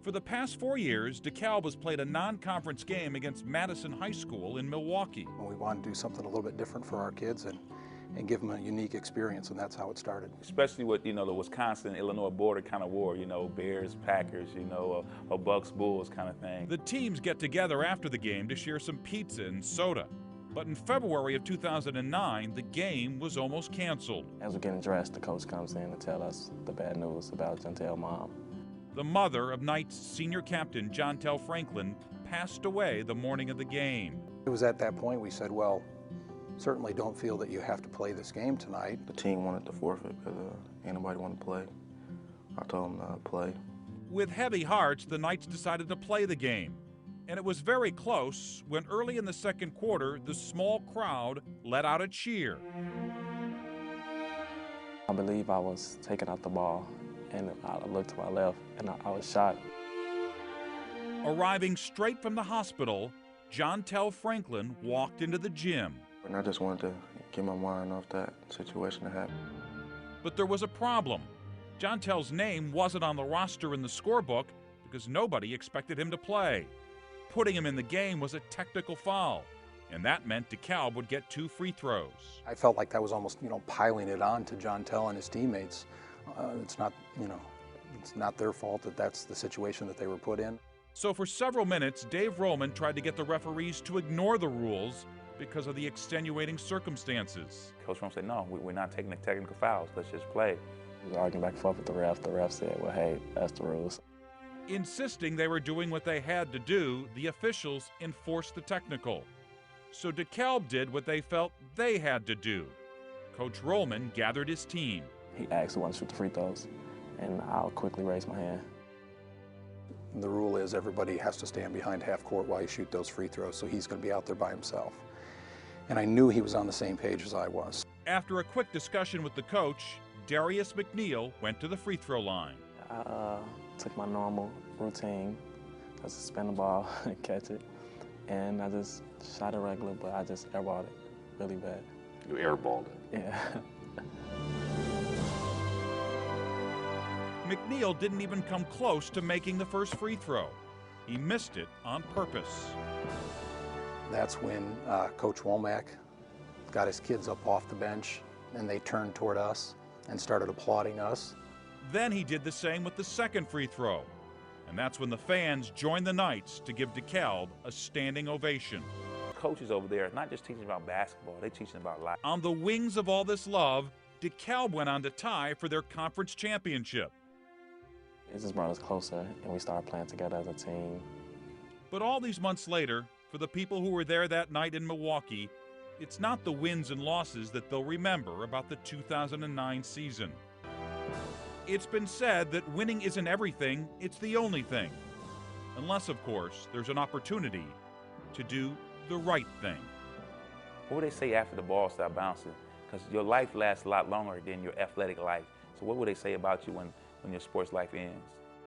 For the past 4 years, DeKalb has played a non-conference game against Madison High School in Milwaukee. We wanted to do something a little bit different for our kids and give them a unique experience, and that's how it started. Especially with, the Wisconsin-Illinois border kind of war, Bears, Packers, a Bucks, Bulls kind of thing. The teams get together after the game to share some pizza and soda. But in February of 2009, the game was almost canceled. As we're getting dressed, the coach comes in to tell us the bad news about Jontel's mom. The mother of Knights senior captain Jontel Franklin passed away the morning of the game. It was at that point we said, well, certainly don't feel that you have to play this game tonight. The team wanted to forfeit because anybody wanted to play. I told them to play. With heavy hearts, the Knights decided to play the game. And it was very close when early in the second quarter, the small crowd let out a cheer. I believe I was taking out the ball, and I looked to my left, and I was shot. Arriving straight from the hospital, Jontel Franklin walked into the gym. And I just wanted to get my mind off that situation that happened. But there was a problem. Jontel's name wasn't on the roster in the scorebook because nobody expected him to play. Putting him in the game was a technical foul, and that meant DeKalb would get 2 free throws. I felt like that was almost, piling it on to Jontel and his teammates. It's not, it's not their fault that that's the situation that they were put in. So for several minutes, Dave Roman tried to get the referees to ignore the rules because of the extenuating circumstances. Coach Roman said, no, we're not taking the technical fouls. Let's just play. We were arguing back and forth with the ref. The ref said, well, hey, that's the rules. Insisting they were doing what they had to do, the officials enforced the technical. So DeKalb did what they felt they had to do. Coach Roman gathered his team. He asked who wanted to shoot the free throws, and I'll quickly raise my hand. The rule is everybody has to stand behind half court while you shoot those free throws, so he's going to be out there by himself. And I knew he was on the same page as I was. After a quick discussion with the coach, Darius McNeil went to the free throw line. I took my normal routine, just spin the ball and catch it, and I just shot it regular, but I just airballed it really bad. You airballed it? Yeah. McNeil didn't even come close to making the first free throw. He missed it on purpose. That's when Coach Womack got his kids up off the bench, and they turned toward us and started applauding us. Then he did the same with the second free throw. And that's when the fans joined the Knights to give DeKalb a standing ovation. Coaches over there, not just teaching about basketball, they're teaching about life. On the wings of all this love, DeKalb went on to tie for their conference championship. It just brought us closer, and we started playing together as a team. But all these months later, for the people who were there that night in Milwaukee, it's not the wins and losses that they'll remember about the 2009 season. It's been said that winning isn't everything, it's the only thing. Unless, of course, there's an opportunity to do the right thing. What would they say after the ball stopped bouncing? Because your life lasts a lot longer than your athletic life. So what would they say about you when your sports life ends?